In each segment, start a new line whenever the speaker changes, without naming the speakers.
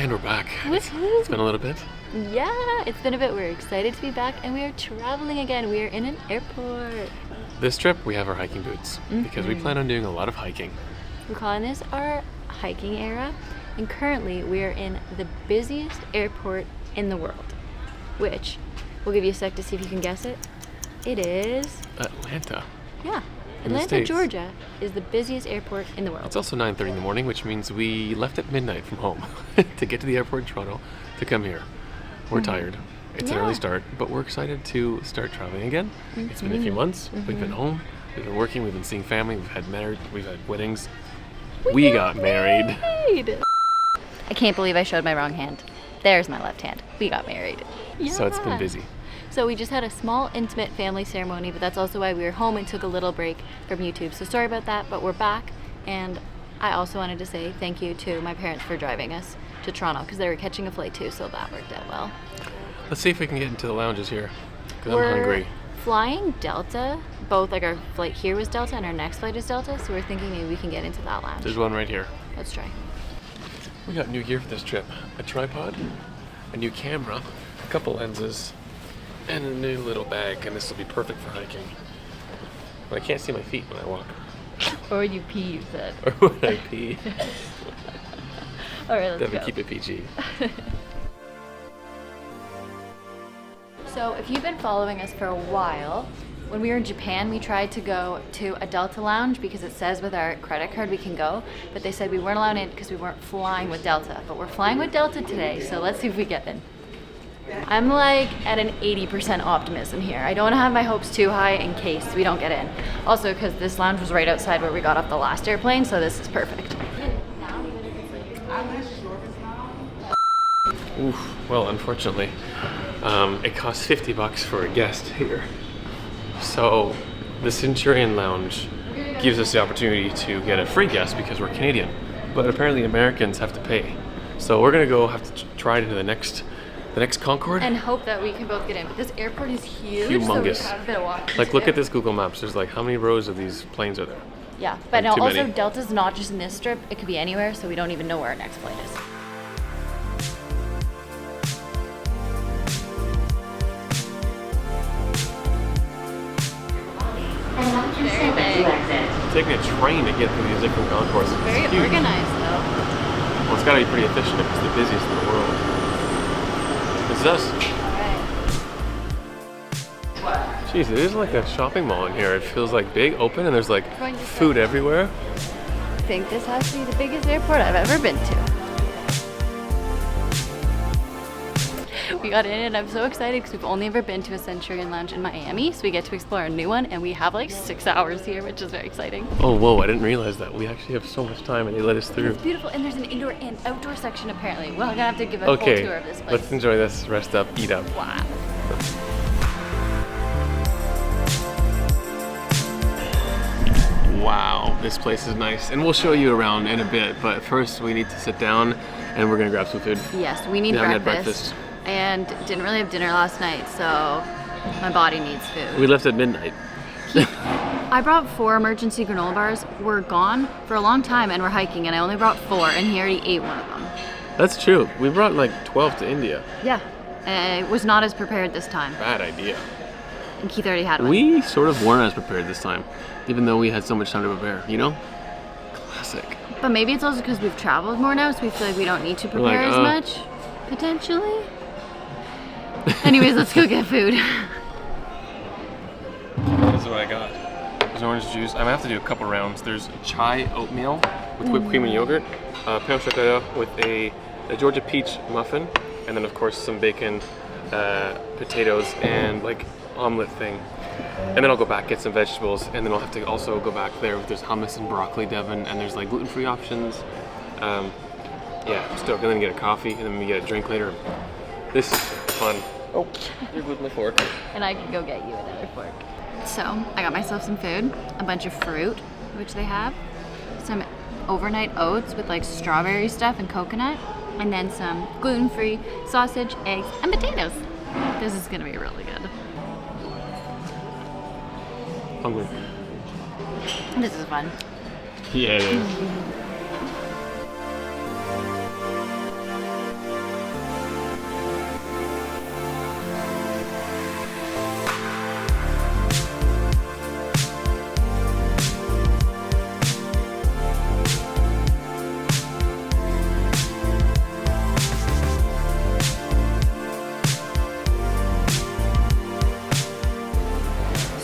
And we're back.
Woohoo!
It's been a little bit.
Yeah, it's been a bit. We're excited to be back and we are traveling again. We are in an airport.
This trip we have our hiking boots because we plan on doing a lot of hiking.
We're calling this our hiking era, and currently we are in the busiest airport in the world, which we'll give you a sec to see if you can guess it. It is
Atlanta.
Yeah.
In the
Atlanta,
States.
Georgia is the busiest airport in the world.
It's also 9:30 in the morning, which means we left at midnight from home to get to the airport in Toronto to come here. We're tired. It's an early start, but we're excited to start traveling again. It's been a few months. We've been home. We've been working. We've been seeing family. We've had weddings. We got married.
I can't believe I showed my wrong hand. There's my left hand. We got married. Yeah.
So it's been busy.
So we just had a small, intimate family ceremony, but that's also why we were home and took a little break from YouTube. So sorry about that, but we're back. And I also wanted to say thank you to my parents for driving us to Toronto because they were catching a flight too, so that worked out well.
Let's see if we can get into the lounges here because
We're
I'm hungry.
Flying Delta. Both, like our flight here was Delta and our next flight is Delta, so we're thinking maybe we can get into that lounge.
There's one right here.
Let's try.
We got new gear for this trip. A tripod, a new camera, a couple lenses, and a new little bag, and this will be perfect for hiking. But I can't see my feet when I walk.
Or would you pee, you said?
Or would I pee?
All right, let's
Definitely
go.
keep it PG.
So if you've been following us for a while, when we were in Japan, we tried to go to a Delta lounge because it says with our credit card we can go, but they said we weren't allowed in because we weren't flying with Delta. But we're flying with Delta today, so let's see if we get in. I'm like at an 80% optimism here. I don't want to have my hopes too high in case we don't get in. Also because this lounge was right outside where we got off the last airplane, so this is perfect.
Oof. Well, unfortunately, it costs $50 for a guest here. So the Centurion Lounge gives us the opportunity to get a free guest because we're Canadian. But apparently Americans have to pay. So we're gonna have to try to the next Concord.
And hope that we can both get in. But this airport is huge,
Humongous.
so we have a bit of walking
Like,
to
look
do.
at this Google Maps. There's like, how many rows of these planes are there?
Yeah, but
Like,
now
too
also
many.
Delta's not just in this strip, it could be anywhere, so we don't even know where our next flight is. Very big.
Taking a train to get through these different concourses. It's
Very
huge.
organized though.
Well, it's gotta be pretty efficient if it's the busiest in the world. This is us.
Alright.
Jeez, it is like a shopping mall in here. It feels like big, open, and there's like
Going to
food everywhere.
I think this has to be the biggest airport I've ever been to. We got in and I'm so excited because we've only ever been to a Centurion Lounge in Miami, so we get to explore a new one and we have like 6 hours here, which is very exciting.
Oh, whoa, I didn't realize that. We actually have so much time and they let us through.
It's beautiful and there's an indoor and outdoor section apparently. Well, I'm gonna have to give a full
Okay,
tour of this place.
let's enjoy this, rest up, eat up.
Wow.
Wow, this place is nice. And we'll show you around in a bit, but first we need to sit down and we're gonna grab some food.
Yes, we need
We haven't had
breakfast. And didn't really have dinner last night, so my body needs food.
We left at midnight.
I brought 4 emergency granola bars. We're gone for a long time and we're hiking and I only brought 4 and he already ate one of them.
That's true. We brought like 12 to India.
Yeah, I was not as prepared this time.
Bad idea.
And Keith already had one.
We sort of weren't as prepared this time, even though we had so much time to prepare, you know? Classic.
But maybe it's also because we've traveled more now, so we feel like we don't need to
We're
prepare
like,
as much, potentially. Anyways, let's go get food.
This is what I got. There's orange juice. I'm gonna have to do a couple rounds. There's chai oatmeal with whipped cream and yogurt, pain au chocolat with a Georgia peach muffin, and then of course some bacon, potatoes, and like omelet thing. And then I'll go back, get some vegetables, and then I'll have to also go back there. There's hummus and broccoli, Devon, and there's like gluten-free options. Yeah, I'm stoked. And then get a coffee, and then we get a drink later. This is fun. Oh, you're with my fork.
And I can go get you another fork. So, I got myself some food, a bunch of fruit, which they have, some overnight oats with like strawberry stuff and coconut, and then some gluten-free sausage, eggs, and potatoes. This is gonna be really good.
Hungry.
This is fun.
Yeah, it is.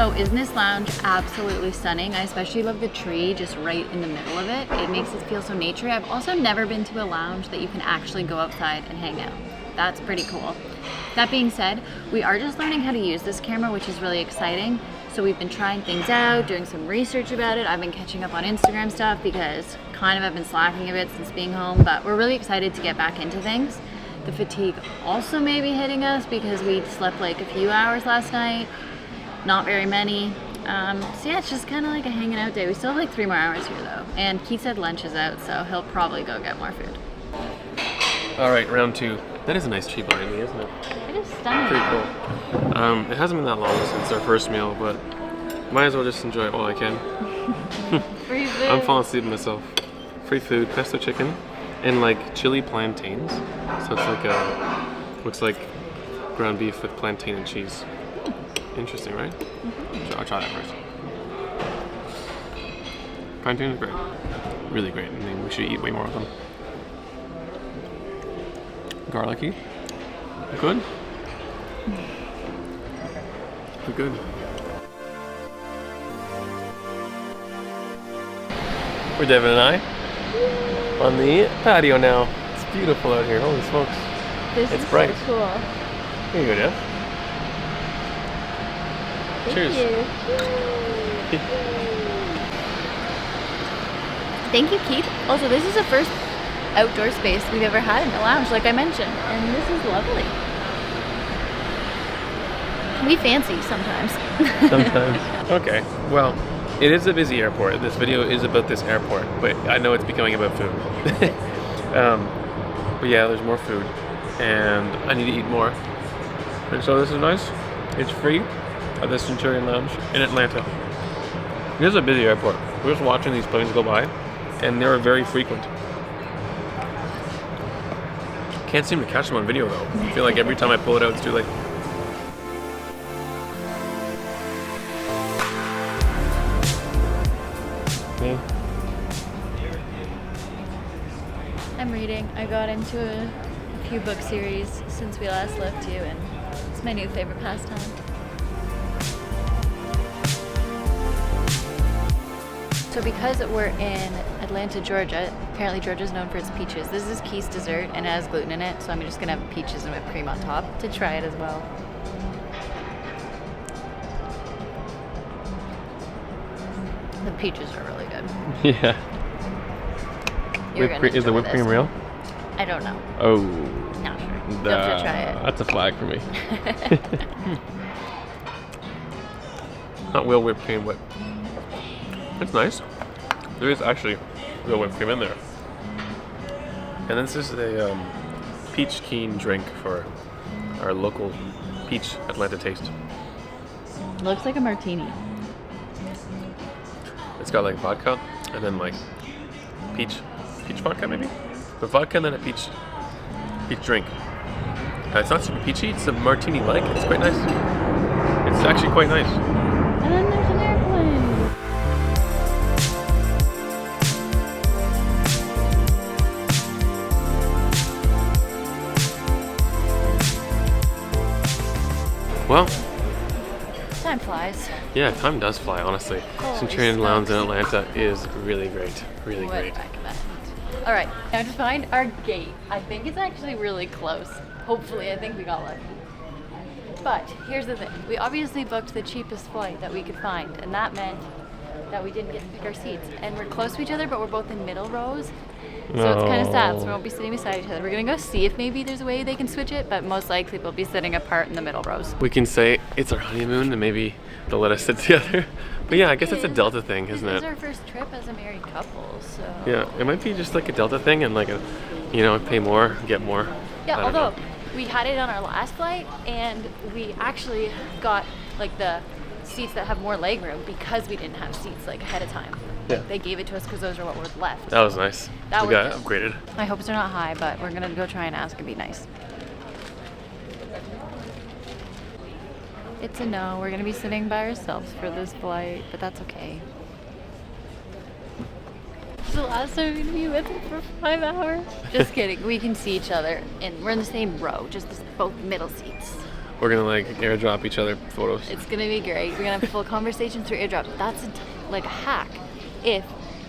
So isn't this lounge absolutely stunning? I especially love the tree just right in the middle of it. It makes it feel so naturey. I've also never been to a lounge that you can actually go outside and hang out. That's pretty cool. That being said, we are just learning how to use this camera, which is really exciting. So we've been trying things out, doing some research about it. I've been catching up on Instagram stuff because kind of I've been slacking a bit since being home, but we're really excited to get back into things. The fatigue also may be hitting us because we slept like a few hours last night, not very many. So yeah, it's just kind of like a hanging out day. We still have like 3 more hours here though. And Keith said lunch is out, so he'll probably go get more food.
All right, round 2. That is a nice tree behind me, isn't it?
It is stunning.
Pretty cool. It hasn't been that long since our first meal, but might as well just enjoy it while I can.
Free food.
I'm falling asleep myself. Free food, pesto chicken, and like chili plantains. So it's like looks like ground beef with plantain and cheese. Interesting, right? So I'll try that first. Plantain is great. Really great. I mean, we should eat way more of them. Garlicky. Good. Good. We're Devin and I on the patio now. It's beautiful out here. Holy smokes.
It's
bright.
So cool.
Here you go, Jeff. Cheers.
Thank you, Keith. Also, this is the first outdoor space we've ever had in a lounge, like I mentioned, and this is lovely. We fancy sometimes.
Sometimes. Okay, well, it is a busy airport. This video is about this airport, but I know it's becoming about food. But yeah, there's more food, and I need to eat more. And so this is nice. It's free at the Centurion Lounge in Atlanta. It is a busy airport. We're just watching these planes go by, and they're very frequent. Can't seem to catch them on video though. I feel like every time I pull it out, it's too late. Yeah.
I'm reading. I got into a few book series since we last left you, and it's my new favorite pastime. So because we're in Atlanta, Georgia, apparently Georgia's known for its peaches. This is Keith's dessert and it has gluten in it, so I'm just gonna have peaches and whipped cream on top to try it as well. The peaches are really good.
Yeah. Is the whipped cream real?
I don't know.
Oh.
Not sure. You'll have to try it.
That's a flag for me. Not real whipped cream, but it's nice. There is actually real whipped cream in there. And this is a peach keen drink for our local peach Atlanta taste.
Looks like a martini.
It's got like vodka and then like peach vodka maybe? But vodka and then a peach drink. It's not super peachy, it's a martini-like. It's quite nice. It's actually quite nice.
And then there's an airplane.
Well,
Time flies.
yeah, time does fly, honestly.
Holy
Centurion Lounge in
smokes.
Atlanta is really great. Really
Way
great.
back of that. All right, now to find our gate. I think it's actually really close. Hopefully, I think we got lucky. But here's the thing. We obviously booked the cheapest flight that we could find, and that meant that we didn't get to pick our seats. And we're close to each other, but we're both in middle rows. So it's kind of sad, so we won't be sitting beside each other. We're gonna go see if maybe there's a way they can switch it, but most likely we'll be sitting apart in the middle rows.
We can say it's our honeymoon and maybe they'll let us sit together. But yeah, I guess it's a Delta thing, isn't
This is
it?
our first trip as a married couple, so...
Yeah, it might be just like a Delta thing and like a, pay more, get more.
Yeah,
I don't
although
know.
we had it on our last flight, and we actually got like the seats that have more leg room because we didn't have seats like ahead of time.
Yeah.
They gave it to us because those are what were left.
That was nice.
That
We got
was
upgraded.
My hopes are not high, but we're gonna go try and ask and be nice. It's a no. We're gonna be sitting by ourselves for this flight, but that's okay. It's the last time I'm gonna be with him for 5 hours. Just kidding. We can see each other, and we're in the same row, just both middle seats.
we're gonna like airdrop each other photos.
It's gonna be great. We're gonna have full conversation through airdrop. That's like a hack. If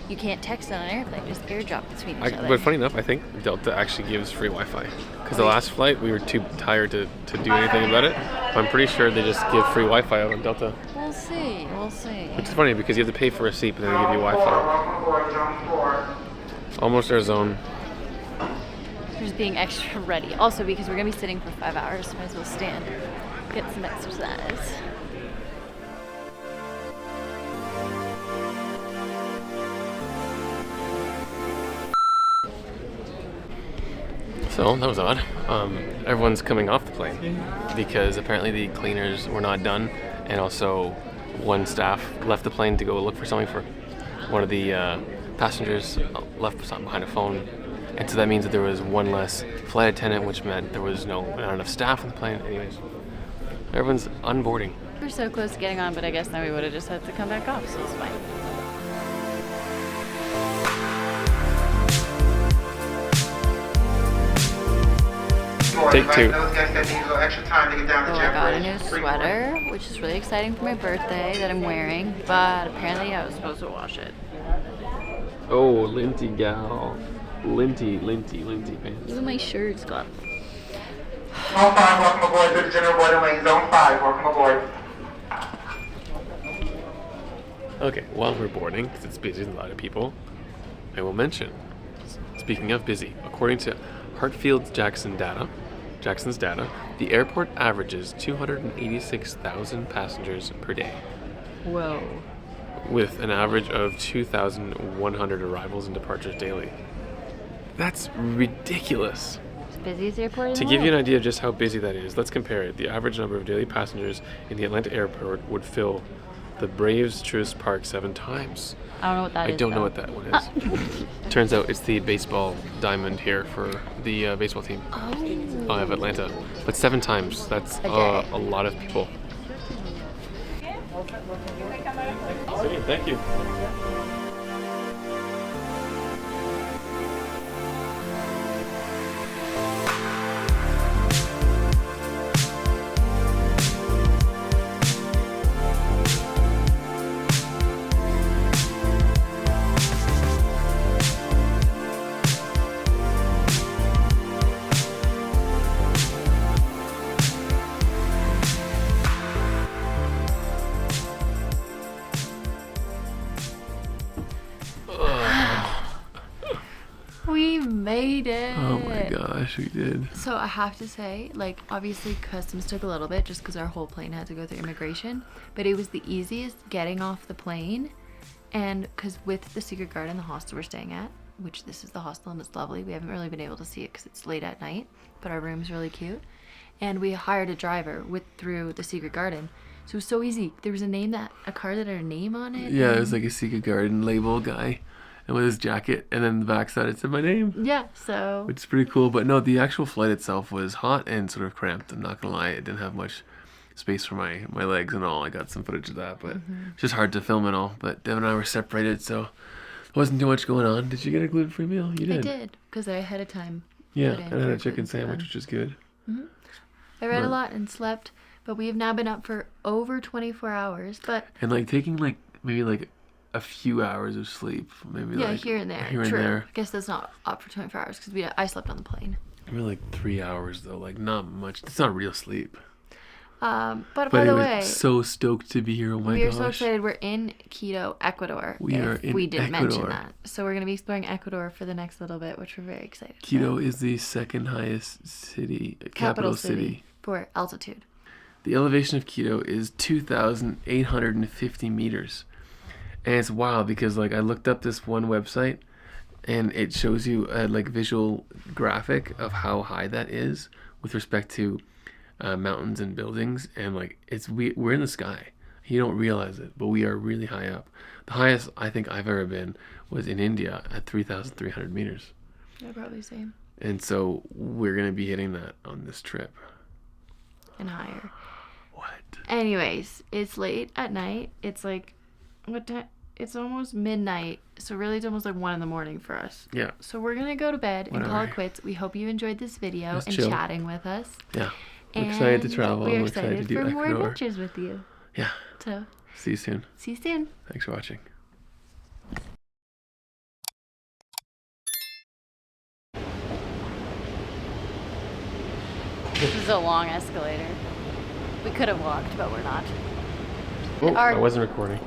you can't text on an airplane, just airdrop between each other.
But funny enough, I think Delta actually gives free Wi-Fi. Because the last flight, we were too tired to do anything about it. I'm pretty sure they just give free Wi-Fi out on Delta.
We'll see.
Which is funny because you have to pay for a seat, but then they give you Wi-Fi. Almost our zone.
We're just being extra ready. Also, because we're gonna be sitting for 5 hours, might as well stand, get some exercise.
So that was odd. Everyone's coming off the plane because apparently the cleaners were not done, and also one staff left the plane to go look for something for one of the passengers left something behind a phone, and so that means that there was one less flight attendant, which meant there was not enough staff on the plane. Anyways, everyone's unboarding.
We're so close to getting on, but I guess now we would have just had to come back off, so it's fine.
Take two.
Oh, I got a new sweater, which is really exciting for my birthday that I'm wearing, but apparently I was supposed to wash it.
Oh, linty gal. Linty pants.
Look at my shirt, Scott.
Zone 5, welcome aboard. Good general boarding lane. Zone 5, welcome aboard.
Okay, while we're boarding, because it's busy with a lot of people, I will mention, speaking of busy, according to Hartfield's Jackson's data, the airport averages 286,000 passengers per day.
Whoa.
With an average of 2,100 arrivals and departures daily. That's ridiculous.
It's the busiest airport in
To
the
give you an
world.
idea of just how busy that is, let's compare it. The average number of daily passengers in the Atlanta airport would fill the Braves Truist Park 7 times.
I don't know what that is.
I don't know
though.
what that one is. Turns out it's the baseball diamond here for the baseball team of Atlanta. But 7 times, that's
A day.
a lot of people. Thank you.
We made it.
Oh my gosh, we did.
So I have to say, like, obviously customs took a little bit just because our whole plane had to go through immigration, but it was the easiest getting off the plane. And because with the secret garden, the hostel we're staying at, which this is the hostel and it's lovely, we haven't really been able to see it because it's late at night, but our room's really cute. And we hired a driver through the secret garden. So it was so easy. There was a car that had a name on it.
Yeah, it was like a secret garden label guy, and with his jacket, and then the backside it said my name.
Yeah, so.
Which is pretty cool. But no, the actual flight itself was hot and sort of cramped. I'm not gonna lie, it didn't have much space for my legs and all. I got some footage of that, but it's just hard to film and all. But Devin and I were separated, so there wasn't too much going on. Did you get a gluten-free meal? You did.
I did, because I ahead of time.
Yeah,
put in
and I had
for
a chicken
gluten-free
sandwich,
one.
which was good.
I read
Right.
a lot and slept, but we have now been up for over 24 hours. But
And like taking like maybe like a few hours of sleep, maybe
yeah,
like
here and there.
Here
True.
and there.
I guess that's not up for 24 hours because I slept on the plane.
Maybe like 3 hours though, like not much. It's not real sleep.
But
But
by the
anyway,
way,
so stoked to be here. Oh my
we are
gosh.
so excited. We're in Quito, Ecuador.
We are in
we didn't mention
Ecuador.
that. So we're going to be exploring Ecuador for the next little bit, which we're very excited
Quito
about.
is the second highest capital city.
For altitude.
The elevation of Quito is 2,850 meters. And it's wild because like I looked up this one website and it shows you a like visual graphic of how high that is with respect to mountains and buildings, and like we're in the sky. You don't realize it, but we are really high up. The highest I think I've ever been was in India at 3,300 meters.
Yeah, probably same.
And so we're going to be hitting that on this trip.
And higher.
What?
Anyways, it's late at night. It's like, what time? It's almost midnight. So really it's almost like 1 a.m. for us.
Yeah.
So we're going to go to bed and call it
Whatever.
quits. We hope you enjoyed this video
Just
and
chill.
chatting with us.
Yeah. I'm excited to
And
travel.
We're
I'm
excited
excited to do
for more
Ecuador.
adventures with you.
Yeah.
So,
See you soon.
see you soon.
Thanks for watching.
This is a long escalator. We could have walked, but we're not.
Oh,
Our-
I wasn't recording.